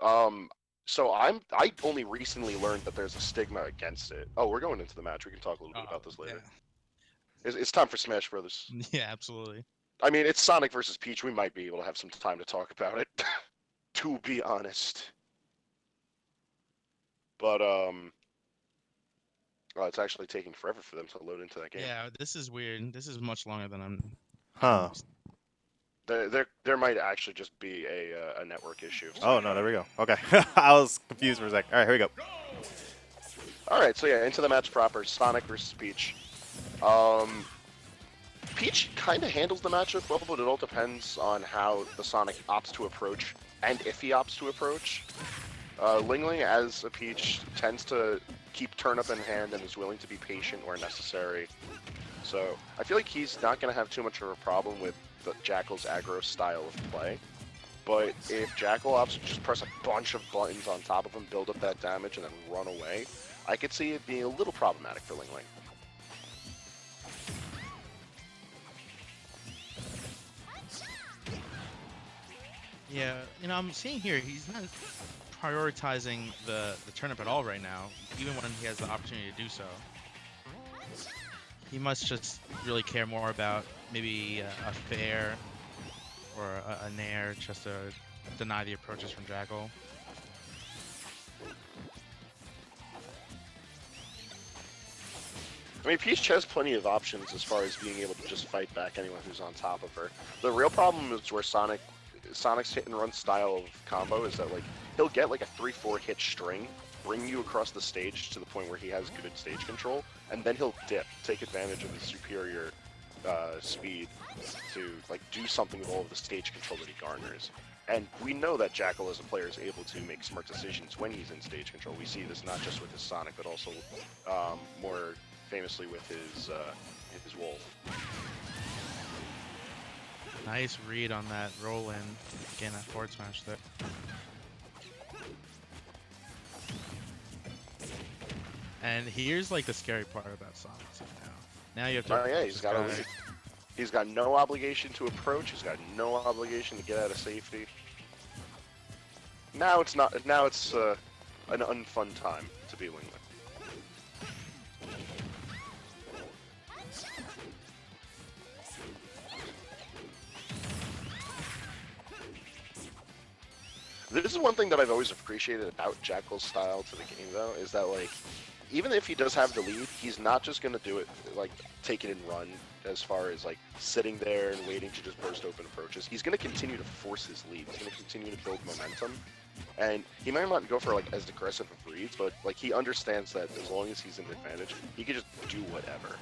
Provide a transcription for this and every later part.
Um, so I only recently learned that there's a stigma against it. Oh, we're going into the match. We can talk a little bit about this Yeah. later. It's time for Smash Brothers. Yeah, absolutely. I mean, it's Sonic versus Peach. We might be able to have some time to talk about it, to be honest. But well, it's actually taking forever for them to load into that game. Yeah, this is weird. This is much longer than I'm Huh. used There might actually just be a network issue Oh, no, somehow. there we go. Okay. I was confused for a sec. All right, here we go. All right, so yeah, into the match proper. Sonic versus Peach. Um, Peach kind of handles the matchup well, but it all depends on how the Sonic opts to approach, and if he opts to approach. LingLing, as a Peach, tends to keep turnip in hand and is willing to be patient where necessary. So I feel like he's not going to have too much of a problem with the Jakal's aggro style of play. But if Jakal opts to just press a bunch of buttons on top of him, build up that damage, and then run away, I could see it being a little problematic for LingLing. Yeah, I'm seeing here he's not prioritizing the turnip at all right now, even when he has the opportunity to do so. He must just really care more about maybe a fair or a nair just to deny the approaches from Jakal. I mean, Peach has plenty of options as far as being able to just fight back anyone who's on top of her. The real problem is where Sonic's hit and run style of combo is that like he'll get like a 3-4 hit string, bring you across the stage to the point where he has good stage control, and then he'll dip, take advantage of his superior speed to like do something with all of the stage control that he garners. And we know that Jakal as a player is able to make smart decisions when he's in stage control. We see this not just with his Sonic, but also more famously with his Wolf. Nice read on that roll in, again that forward smash there. And here's like the scary part about Sonic now. Now you have to. Oh yeah, approach he's this got guy. he's got no obligation to approach. He's got no obligation to get out of safety. Now it's not. Now it's an unfun time to be LingLing. This is one thing that I've always appreciated about Jakal's style to the game, though, is that like, even if he does have the lead, he's not just gonna do it like take it and run. As far as like sitting there and waiting to just burst open approaches, he's gonna continue to force his lead. He's gonna continue to build momentum, and he might not go for like as aggressive of reads, but like he understands that as long as he's in advantage, he can just do whatever.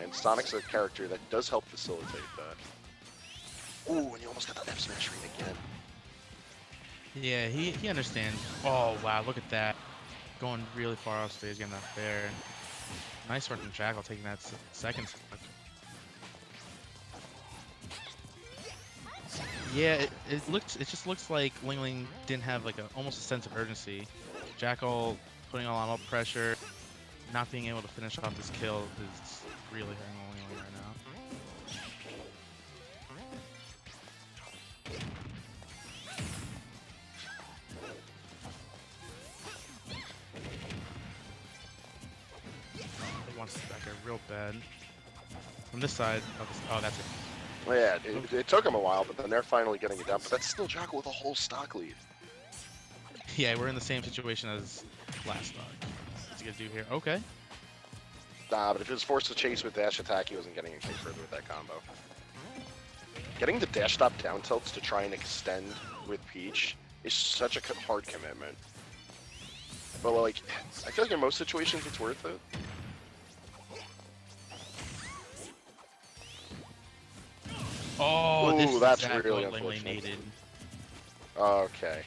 And Sonic's a character that does help facilitate that. Ooh, and he almost got that F smash read again. Yeah, he understands. Oh wow, look at that. Going really far off stage, getting that fair. Nice work from Jakal taking that second stock. Yeah, it just looks like LingLing didn't have like almost a sense of urgency. Jakal putting a lot of pressure, not being able to finish off this kill is really hurting LingLing right now. He wants it back there real bad. From this side, oh that's it. Well, yeah, it took him a while, but then they're finally getting it down. But that's still Jakal with a whole stock lead. Yeah, we're in the same situation as last stock. What's he gonna do here? Okay. Nah, but if he was forced to chase with dash attack, he wasn't getting any further with that combo. Getting the dash stop down tilts to try and extend with Peach is such a hard commitment. But like, I feel like in most situations it's worth it. Oh, this Ooh, is that's exactly really what LingLing unfortunate. needed. Okay.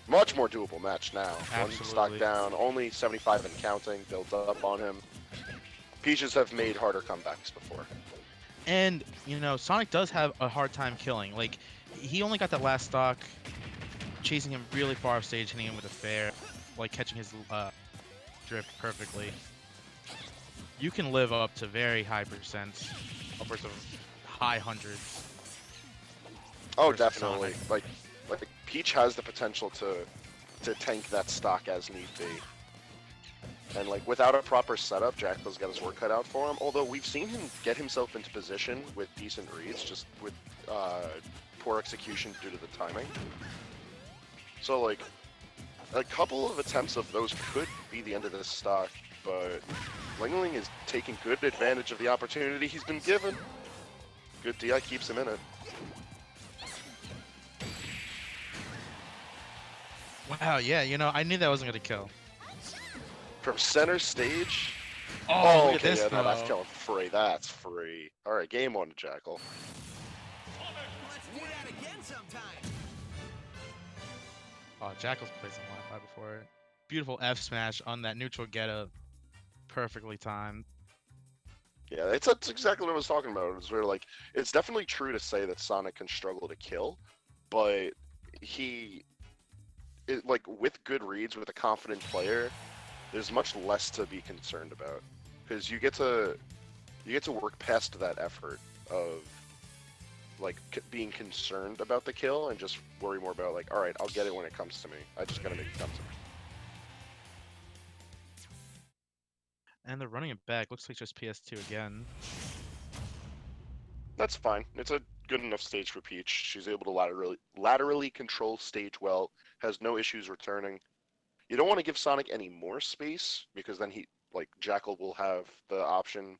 Much more doable match now. One stock Absolutely. down, only 75 and counting, built up on him. Peaches have made harder comebacks before. And, Sonic does have a hard time killing. Like, he only got that last stock, chasing him really far off stage, hitting him with a fair, like catching his drift perfectly. You can live up to very high percents, upwards of high hundreds. Oh, versus definitely. Sonic. Like Peach has the potential to tank that stock as need be. And like without a proper setup, Jakal's got his work cut out for him. Although we've seen him get himself into position with decent reads, just with poor execution due to the timing. So like a couple of attempts of those could be the end of this stock, but LingLing is taking good advantage of the opportunity he's been given. Good DI keeps him in it. Wow, yeah, you know, I knew that wasn't gonna kill. From center stage. Oh, look at okay, this, yeah, no, that's though. killing free. That's free. All right, game one, Jakal. Let's do that again sometime. Oh, Jakal's played some Wi-Fi before. Beautiful F smash on that neutral getup. Perfectly timed. Yeah, that's exactly what I was talking about. It's where like it's definitely true to say that Sonic can struggle to kill, but like with good reads with a confident player, there's much less to be concerned about because you get to work past that effort of like being concerned about the kill and just worry more about like, all right, I'll get it when it comes to me. I just gotta make it come to me. And they're running it back. Looks like just PS2 again. That's fine. It's a good enough stage for Peach. She's able to laterally control stage well. Has no issues returning. You don't want to give Sonic any more space because then Jakal will have the option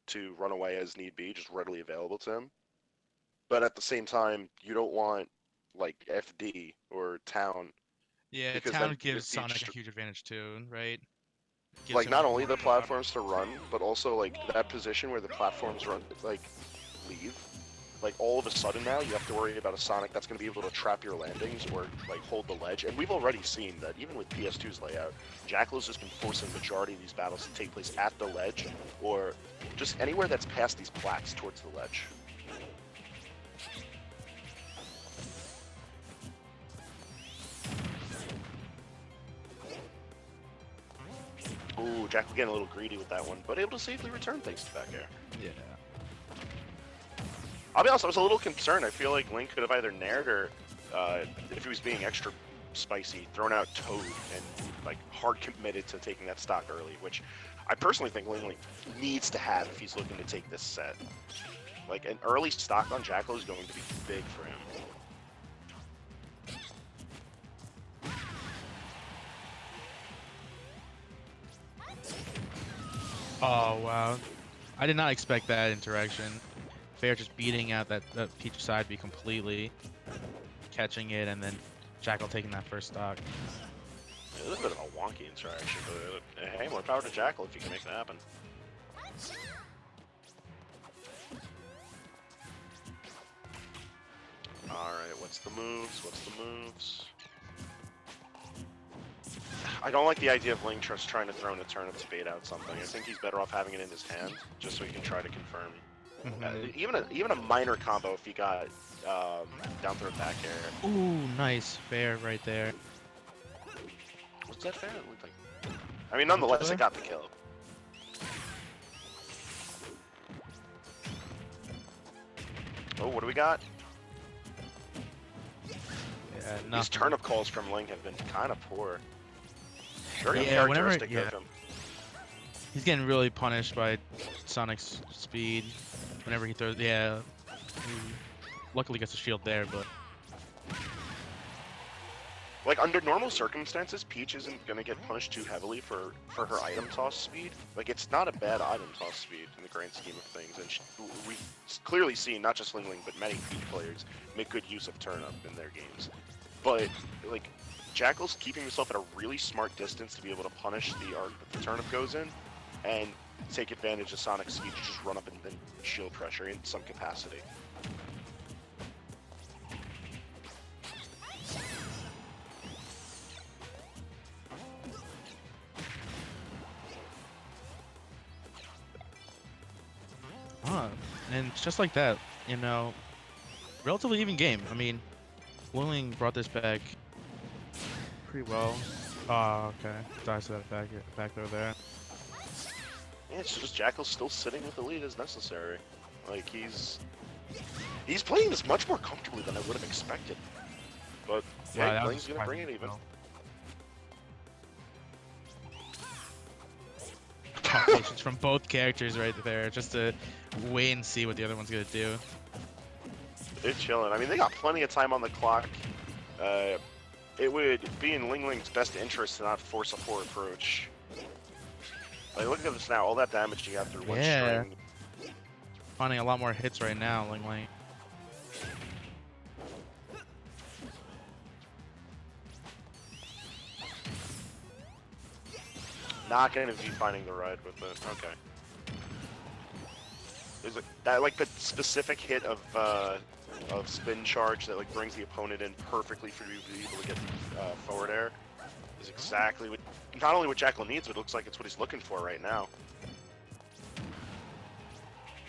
to run away as need be, just readily available to him. But at the same time, you don't want like FD or Town. Yeah, Because Town then gives if Sonic a huge advantage too, right? Gives like him not only more the of a- platforms to run, but also like that position where the platforms run like leave. Like all of a sudden now you have to worry about a Sonic that's going to be able to trap your landings or like hold the ledge. And we've already seen that even with PS2's layout, Jakal's just been forcing the majority of these battles to take place at the ledge or just anywhere that's past these plats towards the ledge. Ooh, Jakal getting a little greedy with that one, but able to safely return thanks to back air. Yeah. I'll be honest, I was a little concerned. I feel like Link could have either nared or, if he was being extra spicy, thrown out Toad and like hard committed to taking that stock early, which I personally think LingLing needs to have if he's looking to take this set. Like an early stock on Jakal is going to be big for him. Oh wow. I did not expect that interaction. Fair just beating out that Peach side B completely, catching it, and then Jakal taking that first stock. Yeah, this is a bit of a wonky interaction, but hey, more power to Jakal if you can make that happen. Alright, what's the moves? I don't like the idea of Link just trying to throw in a turnip to bait out something. I think he's better off having it in his hand, just so he can try to confirm. Even a minor combo if he got down throw back air. Ooh, nice. Fair right there. Was that fair? It looked like... I mean, nonetheless, it got the kill. Oh, what do we got? Yeah, These nothing. turnip calls from Link have been kind of poor. Very Yeah, whenever- characteristic yeah. of him. He's getting really punished by Sonic's speed whenever he throws. Yeah. Luckily gets a shield there, but Like, under normal circumstances, Peach isn't going to get punished too heavily for her item toss speed. Like, it's not a bad item toss speed in the grand scheme of things. And we've clearly seen, not just LingLing, but many Peach players make good use of turnip in their games. But, like, Jakal's keeping himself at a really smart distance to be able to punish the arc that the turnip goes in, and take advantage of Sonic's speed to just run up and shield pressure in some capacity. and just like that, you know, relatively even game. I mean, LingLing brought this back pretty well. Oh, okay. Dies to that back throw there. Yeah, it's just Jakal's still sitting with the lead as necessary. Like, he's playing this much more comfortably than I would have expected. But Yeah, that was Ling's gonna bring it even. Tough patience from both characters right there, just to wait and see what the other one's gonna do. They're chilling. I mean, they got plenty of time on the clock. It would be in LingLing's best interest to not force a forward approach. Like, look at this now. All that damage he got through one Yeah. string. Finding a lot more hits right now, LingLing. Not gonna be finding the ride with it. Okay. There's that like the specific hit of spin charge that like brings the opponent in perfectly for you to be able to get forward air is exactly what not only what Jakal needs, but it looks like it's what he's looking for right now.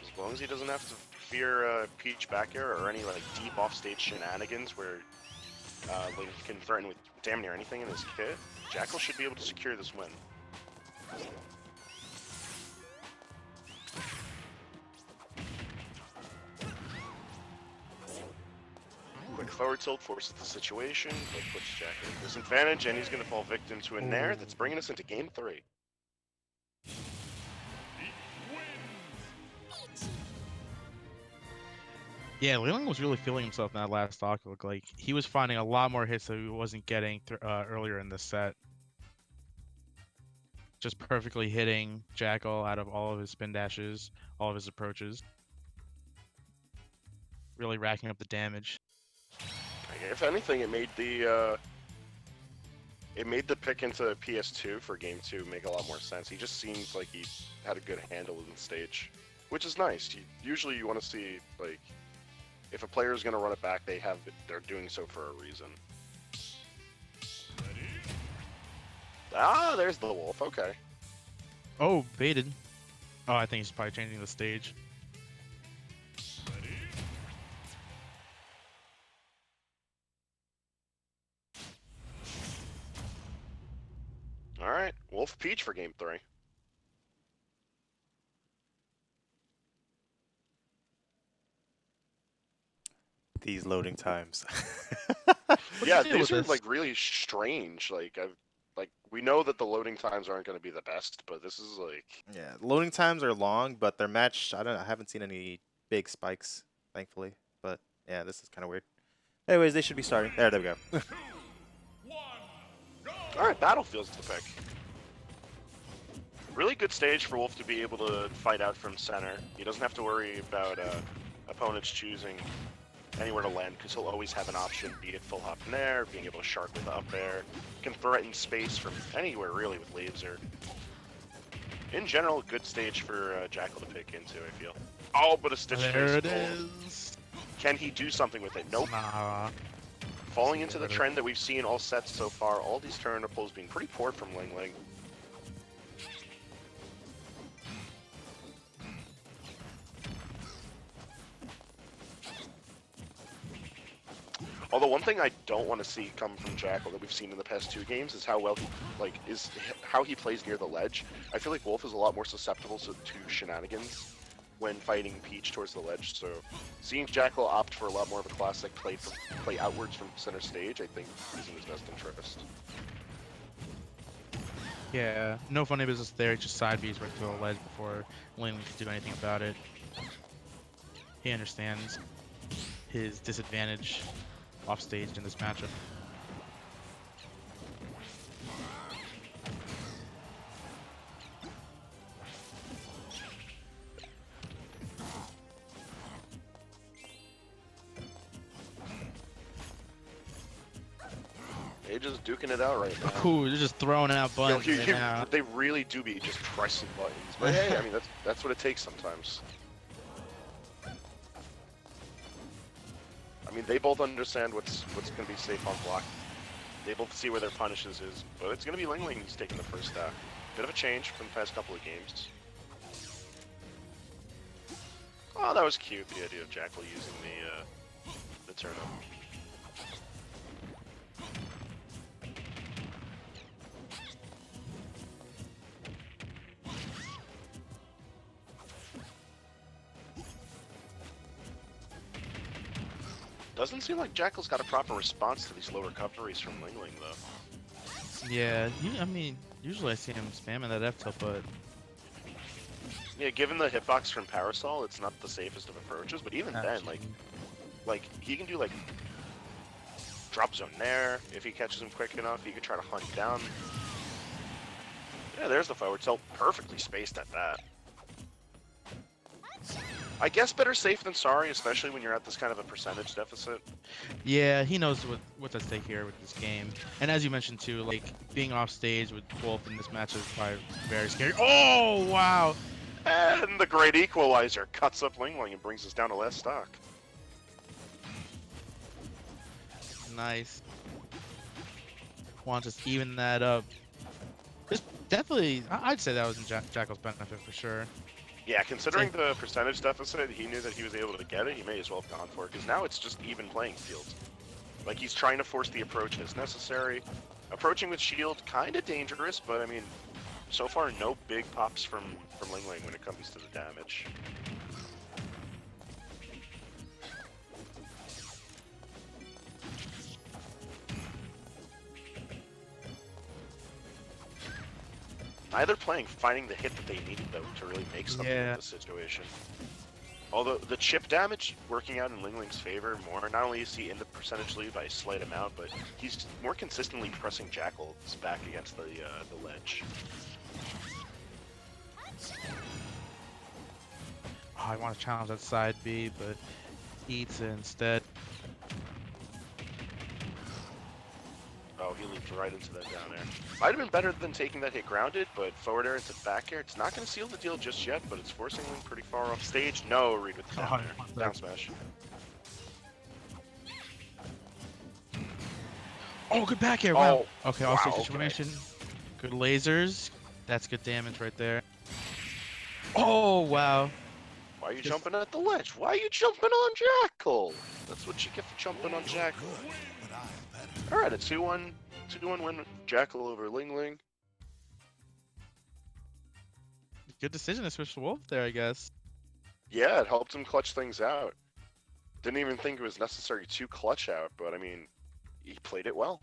As long as he doesn't have to fear Peach back air or any like deep offstage shenanigans where Link can threaten with damn near anything in his kit, Jakal should be able to secure this win. Quick forward tilt forces the situation, but puts Jakal at disadvantage, and he's going to fall victim to a nair that's bringing us into game 3. Yeah, LingLing was really feeling himself in that last stock. It looked like he was finding a lot more hits that he wasn't getting earlier in the set. Just perfectly hitting Jakal out of all of his spin dashes, all of his approaches. Really racking up the damage. If anything, it made the pick into PS2 for game 2 make a lot more sense. He just seems like he had a good handle in the stage, which is nice. Usually you want to see, like, if a player is going to run it back, they're doing so for a reason. Ah, there's the wolf. Okay. Oh, baited. Oh, I think he's probably changing the stage. All right, Wolf Peach for game 3. These loading times. Yeah, the deal these with are this? like really strange. Like we know that the loading times aren't going to be the best, but this is like Yeah, loading times are long, but their match, I haven't seen any big spikes, thankfully. But yeah, this is kind of weird. Anyways, they should be starting. There we go. all right. Battlefield's the pick. Really good stage for Wolf to be able to fight out from center. He doesn't have to worry about opponents choosing anywhere to land because he'll always have an option, be it full hop in air, being able to shark with up air, can threaten space from anywhere really with laser. In general, good stage for Jakal to pick into, I feel. Oh, but a Stitch There Face it gold. is. Can he do something with it? Nope. Nah. Falling into the trend that we've seen all sets so far, all these turn pulls being pretty poor from LingLing. Although one thing I don't want to see come from Jakal that we've seen in the past 2 games is how well he plays near the ledge. I feel like Wolf is a lot more susceptible to shenanigans when fighting Peach towards the ledge. So seeing Jakal opt for a lot more of a classic play outwards from center stage, I think is in his best interest. Yeah, no funny business there. Just side B's right to the ledge before LingLing can do anything about it. He understands his disadvantage off stage in this matchup. They're just duking it out right now. Ooh, they're just throwing out buttons right now. They really do be just pressing buttons. But hey, I mean that's what it takes sometimes. I mean, they both understand what's going to be safe on block. They both see where their punishes is, but it's going to be LingLing who's taking the first stack. Bit of a change from the past couple of games. Oh, that was cute. The idea of Jakal using the turnip. Doesn't seem like Jakal's got a proper response to these low recoveries from LingLing, though. Yeah, I mean, usually I see him spamming that F tilt, but Yeah, given the hitbox from Parasol, it's not the safest of approaches, but even then, like he can do like drop zone there. If he catches him quick enough, he could try to hunt him down. Yeah, there's the forward tilt, perfectly spaced at that. I guess better safe than sorry, especially when you're at this kind of a percentage deficit. yeah, he knows what's at stake here with this game. And as you mentioned too, like being off stage with Wolf in this match is probably very scary. Oh wow! And the great equalizer cuts up LingLing and brings us down to last stock. Nice. Want to just even that up. This definitely, I'd say that was in Jakal's benefit for sure. Yeah, considering the percentage deficit, he knew that he was able to get it. He may as well have gone for it, because now it's just even playing field. Like, he's trying to force the approach as necessary. Approaching with shield, kind of dangerous, but I mean, so far no big pops from LingLing when it comes to the damage. Neither playing finding the hit that they needed, though, to really make something of the situation. Although the chip damage working out in LingLing's favor more, not only is he in the percentage lead by a slight amount, but he's more consistently pressing Jakal's back against the ledge. Oh, I want to challenge that side B, but eats it instead. Oh, he leaped right into that down air. Might have been better than taking that hit grounded, but forward air into back air. It's not going to seal the deal just yet, but it's forcing Ling pretty far off stage. No, read with the down air. Down smash. Oh, good back air. Wow. Oh, Okay, wow, also okay. situation. Good lasers. That's good damage right there. Oh, wow. Why are you jumping at the ledge? Why are you jumping on Jakal? That's what you get for jumping on Jakal. Alright, a 2-1 win with Jakal over LingLing. Good decision to switch to Wolf there, I guess. Yeah, it helped him clutch things out. Didn't even think it was necessary to clutch out, but I mean, he played it well.